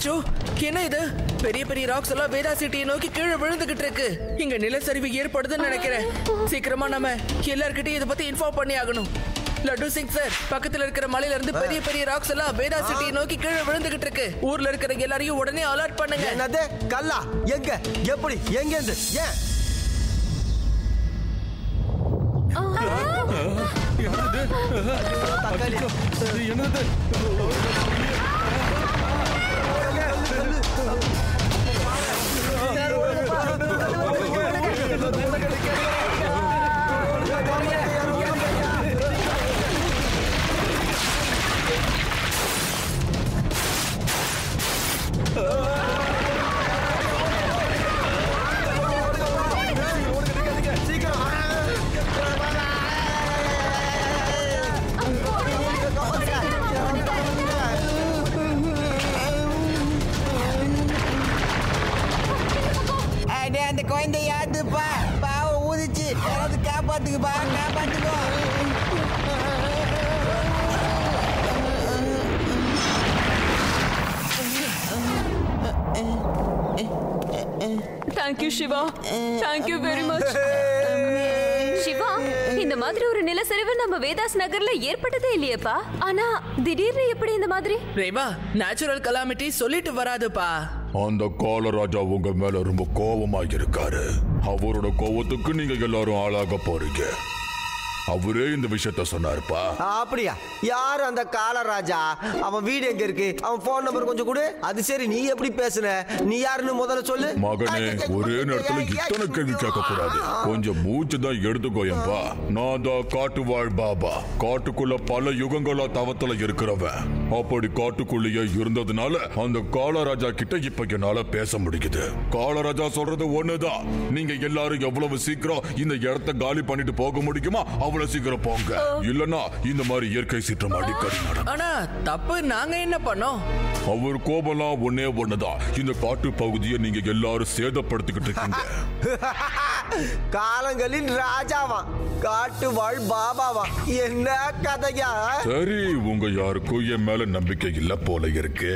அச்சோ, என்ன இது? பெரிய பெரிய ராக்ஸ் எல்லாம் வேதா சிட்டியை நோக்கி கீழே விழுந்துகிட்டு இருக்கு. இங்க நிலச்சரிவு ஏற்படுதுன்னு நினைக்கிறேன். சீக்கிரமா நம்ம எல்லார்கிட்டயும் இதை பத்தி இன்ஃபார்ம் பண்ணி ஆகணும். லட்டு சிங் சார், பக்கத்துல இருக்கிற மலையில இருந்து பெரிய பெரிய ராக்ஸ் எல்லாம் வேதா சிட்டியை நோக்கி கீழே விழுந்துகிட்டு இருக்கு. ஊர்ல இருக்கிற எல்லாரையும் உடனே அலர்ட் பண்ணுங்க. என்னது? கல்லா? எங்க? எப்படி? எங்க இருந்து? ஏன்? என்னது? அந்த குழந்தை யாருப்பா? பாவம் ஊதிச்சு. யாராவது காப்பாத்துக்குப்பா, காப்பாத்துக்கோ. Thank you Siva, thank you very much. Siva, இந்த மாதிரி ஒரு நிலச்சரிவு நம்ம வேதாஸ் நகர்ல ஏற்பட்டதே இல்லையேப்பா. ஆனா திடீர்னு எப்படி இந்த மாதிரி? ரேவா, நேச்சுரல் கலாமிட்டி சொல்லிட்டு வராதுப்பா. அந்த காலராஜா உங்க மேல ரொம்ப கோபமா இருக்காரு. அவரோட கோபத்துக்கு நீங்க எல்லாரும் ஆளாக போறீங்க. அவரே இந்த விஷயத்த சொன்னாருப்பா. அப்படியா? யாரு அந்த காலராஜா? அவன் வீடு எங்க இருக்கு? அவன் போன் நம்பர் கொஞ்சம் கொடு. அது சரி, நீ எப்படி பேசுன? நீ யாருன்னு முதல்ல சொல்லு. மகனே, ஒரே நேரத்துல இத்தனை கேள்வி கேட்க கூடாது. கொஞ்சம் மூச்சு தான் எடுத்துக்கோயம்பா. நான் தான் காட்டுவாழ் பாபா. காட்டுக்குள்ள பல யுகங்களா தவத்துல இருக்கிறவன். அப்படி காட்டுக்குள்ளேயே இருந்ததுனால அந்த காலராஜா கிட்ட இப்ப என்னால பேச முடியுது. காலராஜா சொல்றது ஒண்ணுதான். நீங்க எல்லாரும் எவ்வளவு சீக்கிரம் இந்த இடத்த காலி பண்ணிட்டு போக முடியுமா அவ்வளவு சீக்கிரம் போங்க. இல்லன்னா இந்த மாதிரி இயற்கை சீற்றம் அடிக்கடி நடக்கும். ஆனா தப்பு நாங்க என்ன பண்ணோம்? அவர் கோபம்லாம் ஒன்னே ஒண்ணுதான். இந்த காட்டு பகுதியை நீங்க எல்லாரும் சேதப்படுத்திக்கிட்டு இருக்கீங்க. காலங்களின் ராஜாவா, காட்டு வாழ் பாபாவா? என்ன கதையா? சரி, உங்க யாருக்கும் என் மேல நம்பிக்கை இல்ல போல இருக்கு.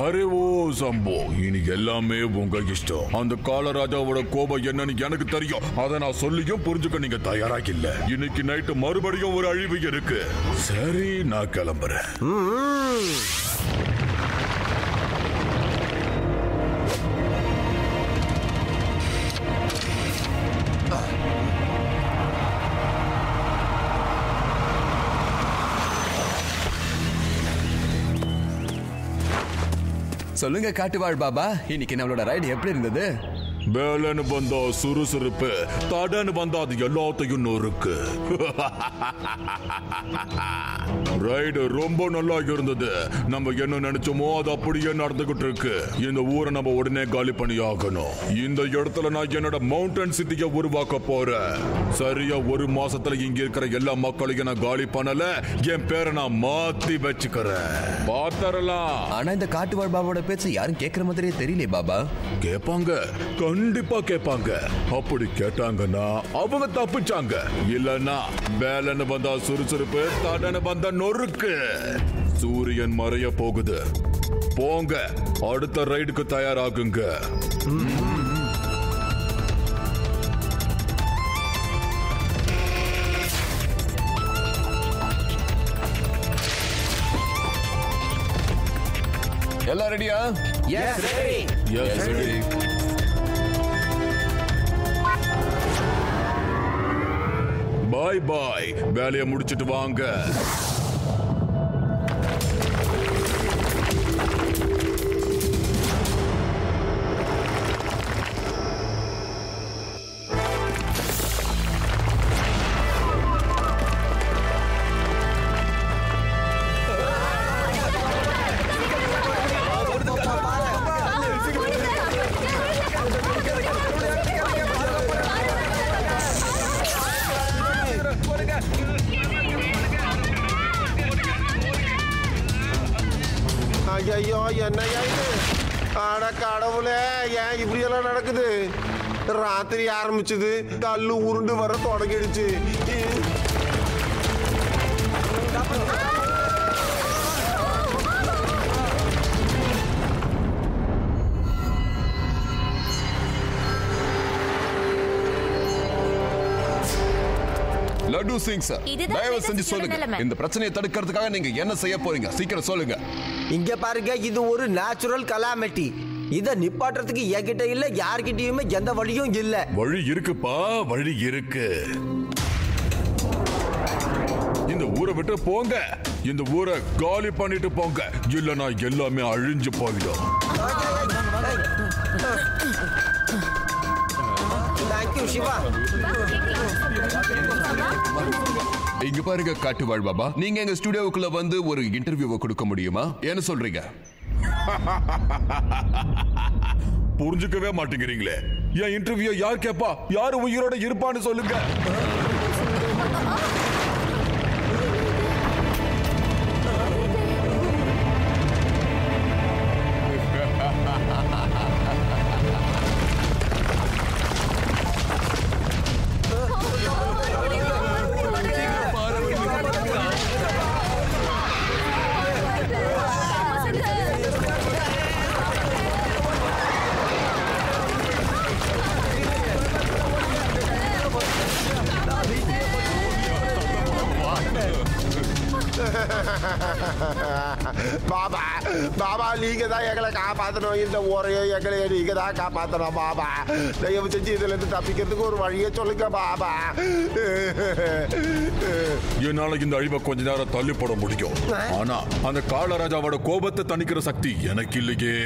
அரே ஓ சம்போ, இனி எல்லாமே உங்க இஷ்டம். அந்த காலராஜாவோட கோபம் என்னன்னு எனக்கு தெரியும். அதை நான் சொல்லியும் புரிஞ்சுக்க நீங்க தயாரா இல்ல. இன்னைக்கு நைட்டு மறுபடியும் ஒரு அழிவு இருக்கு. சரி, நான் கிளம்புறேன். சொல்லுங்க காட்டுவாழ் பாபா, இன்னைக்கு நம்மளோட ரைடு எப்படி இருந்தது? வேலைன்னு வந்தா சுறுசுறுப்பு, தடன்னு வந்தா அது எல்லாத்தையும் நொறுக்கு. ரைடு ரொம்ப நல்லா இருந்தது. நம்ம என்ன நினைச்சோமோ அது அப்படியே நடந்துகிட்டு இருக்கு. இந்த ஊரை நம்ம உடனே காலி பண்ணி ஆகணும். இந்த இடத்துல நான் என்னோட மவுண்டன் சிட்டியை உருவாக்க போறேன். சரியா ஒரு மாசத்துல இங்க இருக்கிற எல்லா மக்களையும் நான் காலி பண்ணல. என் பேரை நான் மாத்தி வச்சுக்கிறேன். பாத்தரலாம். ஆனா இந்த காட்டுவாழ் பாபாவோட பேச்சு யாரும் கேட்கிற மாதிரியே தெரியலையே பாபா. கேட்பாங்க, கண்டிப்பா கேட்பாங்க. அப்படி கேட்டாங்கன்னா அவங்க தப்பிச்சாங்க. இல்லன்னா வேலைன்னு வந்தா சுறுசுறுப்பு, தடன்னு வந்தா நொறுக்கு. சூரியன் மறைய போகுது. போங்க, அடுத்த ரைடுக்கு தயாராகுங்க. எல்லாம் ரெடியா? Yes, ready. Yes, ready. பாய் பாய், வேலையை முடிச்சிட்டு வாங்க. ஐயோ, என்னையா இது? ஆட கடவுளே, ஏன் இப்படி எல்லாம் நடக்குது? ராத்திரி ஆரம்பிச்சது, கல்லு உருண்டு வர தொடங்கிடுச்சு. லட்டு சிங் சார், இதுதான் தயவு செஞ்சு வேதாசியோட சொல்லுங்க, நிலைமை. இந்த பிரச்சனையை தடுக்கிறதுக்காக நீங்க என்ன செய்ய போறீங்க? சீக்கிரம் சொல்லுங்க. இங்க பாருங்க, இது ஒரு நேச்சுரல் கலாமிட்டி. இத நிப்பாட்டுறதுக்கு என்கிட்ட இல்ல, யார்கிட்டயுமே எந்த வழியும் இல்ல. வழி இருக்குப்பா, வழி இருக்கு. இந்த ஊரை விட்டு போங்க, இந்த ஊரை காலி பண்ணிட்டு போங்க, இல்லனா எல்லாமே அழிஞ்சு போயிடும். தேங்க்யூ சிவா. இங்க பாருங்க காட்டுவாழ் பாபா, நீங்க எங்க ஸ்டுடியோவுக்குள்ள வந்து ஒரு இன்டர்வியூவை கொடுக்க முடியுமா? என்ன சொல்றீங்க? புரிஞ்சுக்கவே மாட்டேங்கிறீங்களே. என் இன்டர்வியூ யார் கேப்பா? யாரு உயிரோட இருப்பான்னு சொல்லுங்க. பாபா பாபா, நீங்க தான் எங்களை காப்பாற்றணும். இந்த ஊரையும் எங்களையும் நீங்க தான் காப்பாற்றணும் பாபா. தயவு செஞ்சு இதுல இருந்து தப்பிக்கிறதுக்கு ஒரு வழியை சொல்லுங்க பாபா. என்னால இந்த அழிவை கொஞ்ச நேரம் தள்ளி போட முடியும், ஆனா அந்த காலராஜாவோட கோபத்தை தணிக்கிற சக்தி எனக்கு இல்லையே.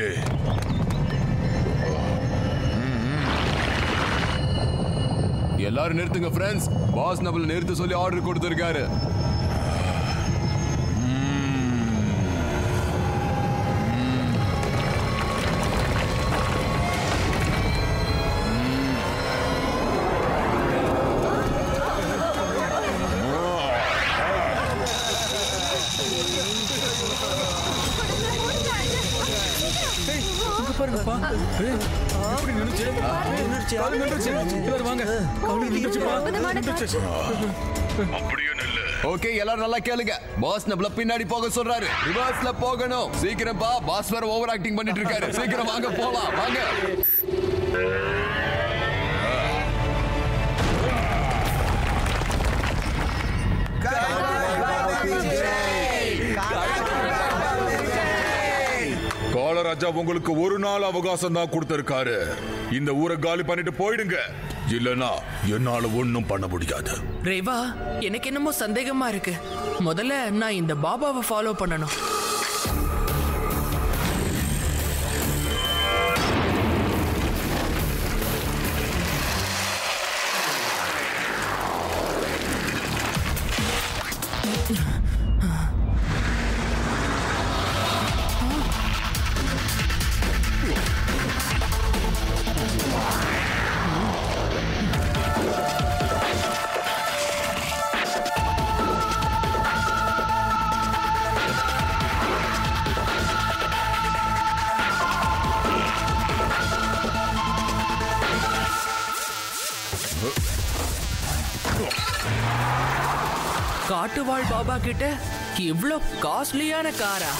எல்லாரும் நிறுத்துங்க ஃப்ரெண்ட்ஸ், பாஸ் நம்மள நிறுத்த சொல்லி ஆர்டர் கொடுத்திருக்காரு. ஓகே, எல்லாரும் நல்லா கேளுங்க. பாஸ் நம்மள பின்னாடி போக சொல்றாரு, ரிவர்ஸ்ல போகணும். சீக்கிரம் பா, பாஸ் வேற ஓவர் ஆக்டிங் பண்ணிட்டு இருக்காரு. சீக்கிரம் வாங்க போலாம், வாங்க. காலராஜா உங்களுக்கு ஒரு நாள் அவகாசம் தான் கொடுத்திருக்காரு. இந்த ஊரை காலி பண்ணிட்டு போயிடுங்க, இல்லனா என்னால ஒண்ணும் பண்ண முடியாது. ரேவா, எனக்கு என்னமோ சந்தேகமா இருக்கு. முதல்ல நான் இந்த பாபாவை ஃபாலோ பண்ணணும். காட்டுவாழ் பாபா கிட்ட இவ்ளோ காஸ்ட்லியான காரா?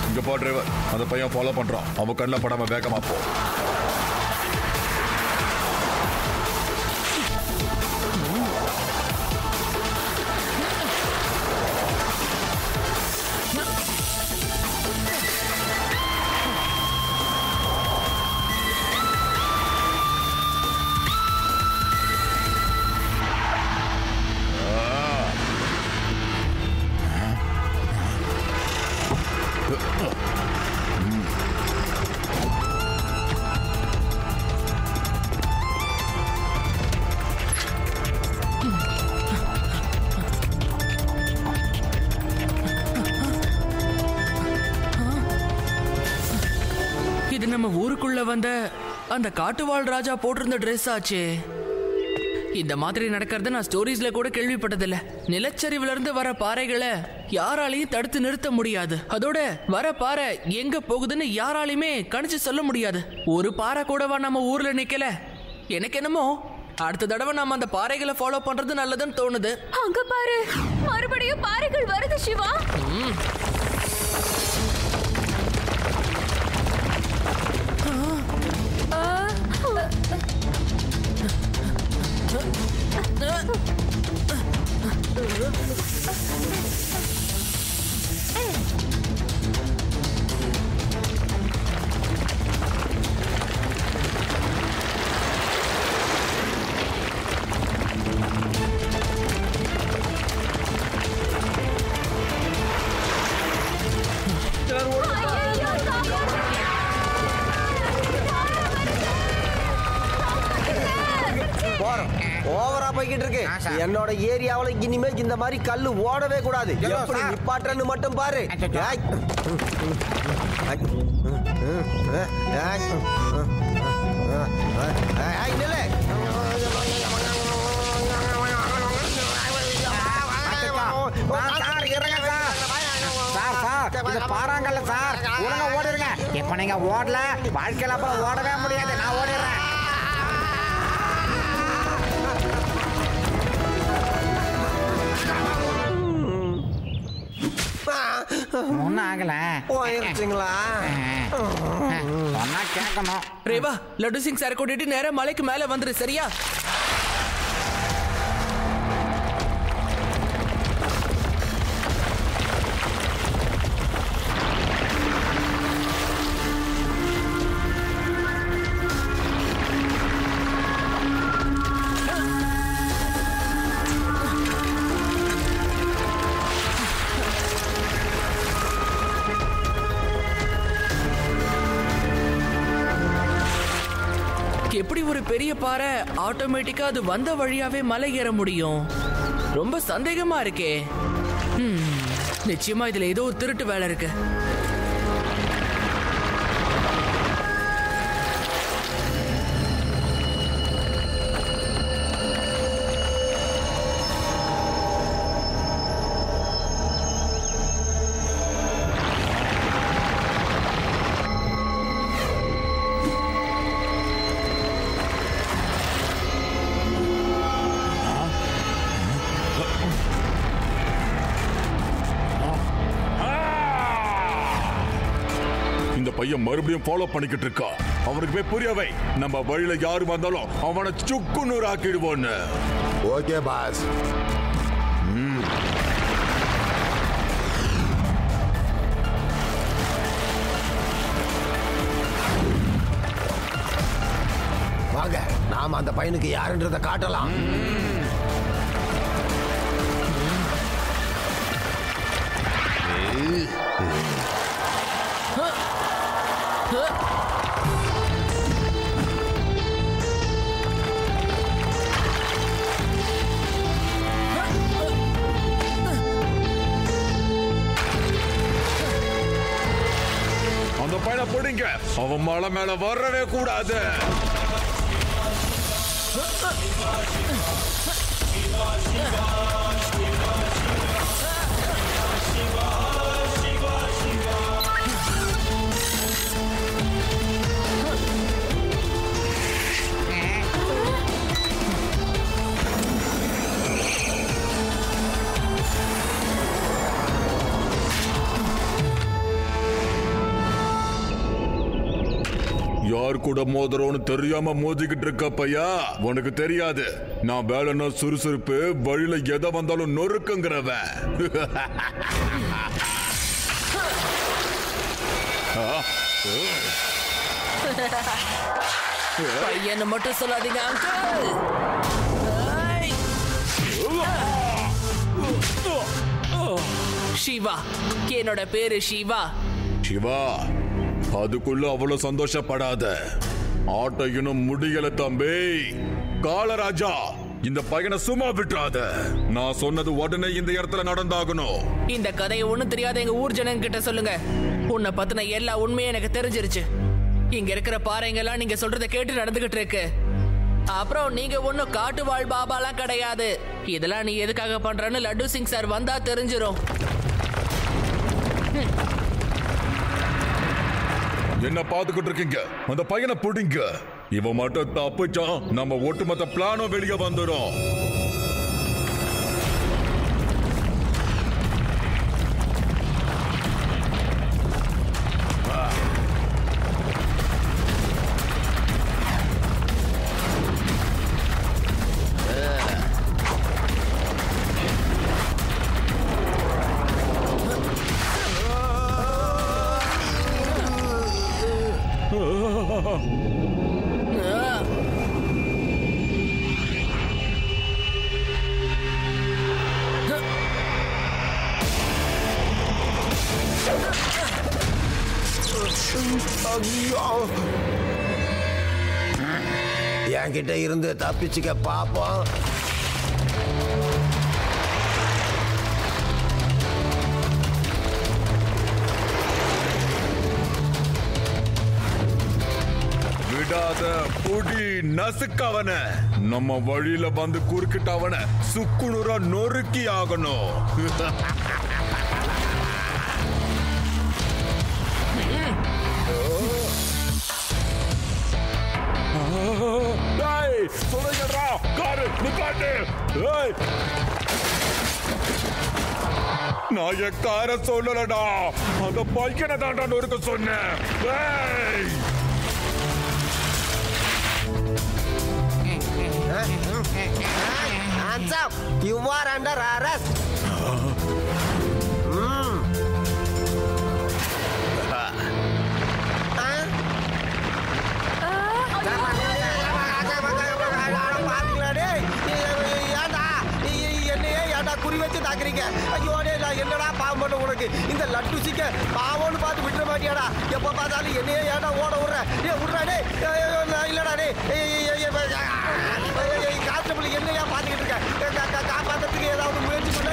இங்க போ டிரைவர், அந்த பையன் ஃபாலோ பண்றான். அவன் கண்ணில் படாம வேகமா போ. இது நம்ம ஊருக்குள்ள வந்த அந்த காட்டுவாழ் ராஜா போட்டிருந்த ட்ரெஸ் ஆச்சே. இந்த மாதிரி நடக்கிறத நான் ஸ்டோரிஸ்ல கூட கேள்விப்பட்டதில்ல. நிலச்சரிவுல இருந்து வர பாறைகளை யாராலையும் தடுத்து நிறுத்த முடியாது. அதோட வர பாறை எங்க போகுதுன்னு யாராலையுமே கணிச்சு சொல்ல முடியாது. ஒரு பாறை கூடவா நம்ம ஊர்ல நிக்கல. எனக்கு என்னமோ அடுத்த தடவை நாம அந்த பாறைகளை ஃபாலோ பண்றது நல்லதுன்னு தோணுது. அங்க பாரு, மறுபடியும் பாறைகள் வருது சிவா. போறோம் ஓவரா போய்கிட்டு இருக்கு. என்னோட ஏரியாவுல இனிமே இந்த மாதிரி கல்லு ஓடவே கூடாது. எப்படி நிப்பாட்டுறன்னு மட்டும் பாரு. பாறாங்கல்ல சார், ஒழுங்கா ஓடிருங்க. இப்ப நீங்க ஓடல, வாழ்க்கையில அப்புறம் ஓடவே முடியாது. நான் ஓடிடுறேன். ஒன்னும் ஆகல. போயிருச்சுங்களா? சொன்னா கேட்கணும். ரேவா, லட்டு சிங் சார் கூட்டிட்டு நேரா மலைக்கு மேல வந்துரு, சரியா? எப்படி ஒரு பெரிய பாறை ஆட்டோமேட்டிக்கா அது வந்த வழியாவே மலை ஏற முடியும்? ரொம்ப சந்தேகமா இருக்கே. நிச்சயமா இதுல ஏதோ ஒரு திருட்டு வேலை இருக்கு. பையன் மறுபடியும் ஃபாலோ பண்ணிக்கிட்டு இருக்கா. அவனுக்கு போய் புரியவை, நம்ம வழியில யாரு வந்தாலும் அவனை சுக்கு நூறு ஆக்கிடுவோன்னு. Okay pass. வாங்க, நாம அந்த பையனுக்கு யாருன்றதை காட்டலாம். அந்த பையனை பிடிங்க, அவன் மலை மேல வரவே கூடாது. யார் கூட மோதுறோன்னு தெரியாம மோதிக்கிட்டு இருக்க பையா, உனக்கு தெரியாது. நான் வேலைன்னா சுறுசுறுப்பு, வழியில எதை வந்தாலும் நொறுக்குங்கிறவன். பையனை மட்டும் சொல்லாதீங்க அங்கிள். சிவா, என்னோட பேரு சிவா. சிவா, அதுக்குள்ள அவ்வளவு சந்தோஷப்படாத. ஆட்ட இன்னும் முடியல தம்பி. காலராஜா, இந்த பையனை சும்மா விட்டுறாத. நான் சொன்னது உடனே இந்த இடத்துல நடந்தாகணும். இந்த கதையை ஒண்ணும் தெரியாத எங்க ஊர் ஜனங்க கிட்ட சொல்லுங்க. உன்னை பத்தின எல்லா உண்மையும் எனக்கு தெரிஞ்சிருச்சு. இங்க இருக்கிற பாறைங்கெல்லாம் நீங்க சொல்றதை கேட்டு நடந்துகிட்டு இருக்கு. அப்புறம் நீங்க ஒன்னும் காட்டுவாழ் பாபாலாம் கிடையாது. இதெல்லாம் நீ எதுக்காக பண்றன்னு லட்டு சிங் சார் வந்தா தெரிஞ்சிரும். என்ன பாத்துக்கிட்டு இருக்கீங்க? அந்த பையனை பிடிங்க. இவன் மட்டும் தப்பிச்சா நம்ம ஒட்டுமொத்த பிளானும் வெளியே வந்துடும். என்கிட்ட இருந்து தப்பிச்சுக்க பாப்போம். விடாத புடி நசுக்கவன. நம்ம வழியில வந்து குறுக்கிட்டவன சுக்குநூறா நொறுக்கி ஆகணும். சொல்லுங்கடா, காரு நிப்பாட்டு. நான் என் காரை சொல்லலடா, அந்த பையனை தாண்டா நொறுக்க சொன்னேன். Hands up! You are under arrest. குறி வச்சு தாக்குறீங்க. ஐயோ என்னடா பாவம் பண்ண உனக்கு? இந்த லட்டு சிக்க பாவம்னு பார்த்து விட்டுற மாட்டியாடா? எப்ப பார்த்தாலும் என்னையே ஏன்டா ஓட விடுற? விடுறா டே. இல்லடா டே. கான்ஸ்டபிள் என்னையா பார்த்துக்கிட்டு இருக்க? காப்பாத்துறதுக்கு ஏதாவது முயற்சி பண்ண.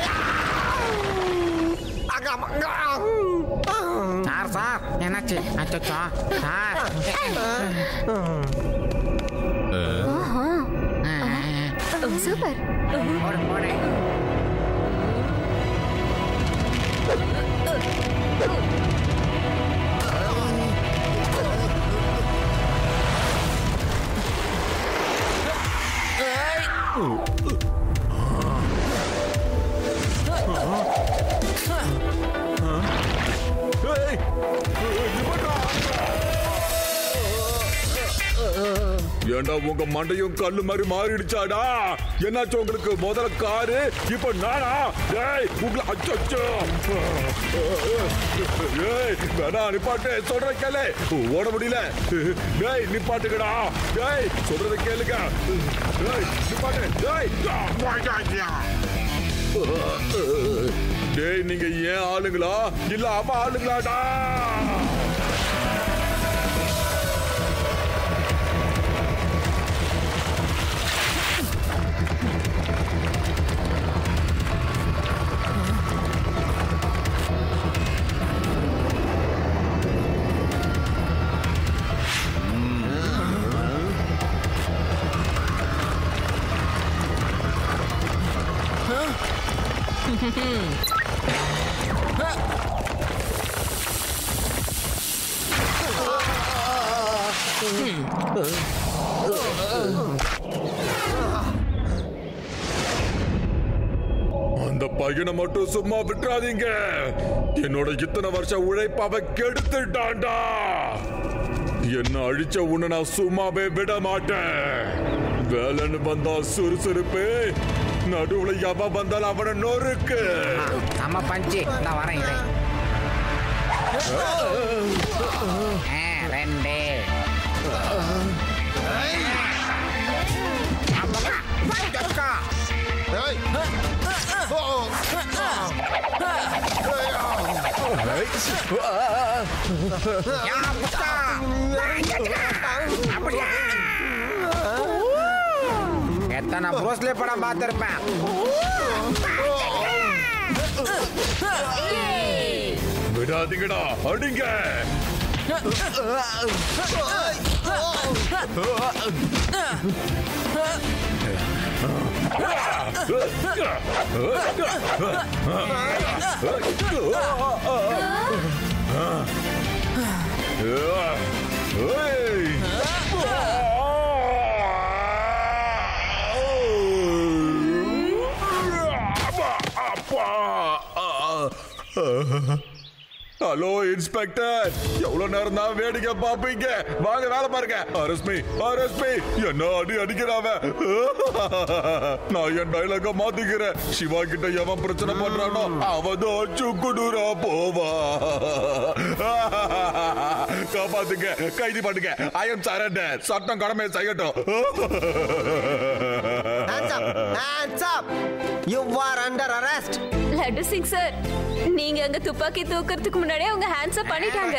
சார் என்னாச்சு? அச்சோ சார். சூப்பர். போடு. ஏண்டா உங்க மண்டையும் கல்லு மாதிரி மாறிடுச்சாடா? என்னாச்சு உங்களுக்கு? முதல்ல காரு, இப்ப நானா? உங்களை அச்சோ. வேணா நிப்பாட்டு, சொல்ற கேளு. ஓட முடியல. நிப்பாட்டுக்கடா. சொல்றத கேளுங்க. நிப்பாட்டு. நீங்க ஏன் ஆளுங்களா இல்ல அவ ஆளுங்களாடா? அந்த பையனை மட்டும் சும்மா விட்டுறாதீங்க. என்னோட இத்தனை வருஷம் உழைப்பாவை கெடுத்துட்டான்டா. என்ன அழிச்ச உன்னை நான் சும்மாவே விட மாட்டேன். வேலைன்னு வந்தா சுறுசுறுப்பு, நடுவுல எவ வந்தாலும் அவனை நொறுக்கு. நம்ம பஞ்சு நான் வரேன். 2 எத்தனை ப்ரோஸ்லே படம் பார்த்திருப்பேன். விடாதீங்கடா, அடிங்க. ஹலோ இன்ஸ்பெக்டர், எவ்வளவு நேரம் தான் வேடிக்கை பாப்பீங்க? வாங்க வேலை பாருங்க. அரஸ்மி என்ன அடிக்கிறாவ. நான் என் டைலாக மாத்திக்கிறேன். சிவா கிட்ட எவன் பிரச்சனை பண்றானோ அவதான் சுக்குடூரா போவா. காப்பாத்துங்க, கைது பண்ணுங்க. I am surrender. சட்டம் கடமை செய்யட்டும். Hands up. You are under arrest. Laddu Singh sir, நீங்க அங்க துப்பாக்கி தூக்குறதுக்கு முன்னாடியே அவங்க ஹேண்ட்ஸ் அப் பண்ணிட்டாங்க.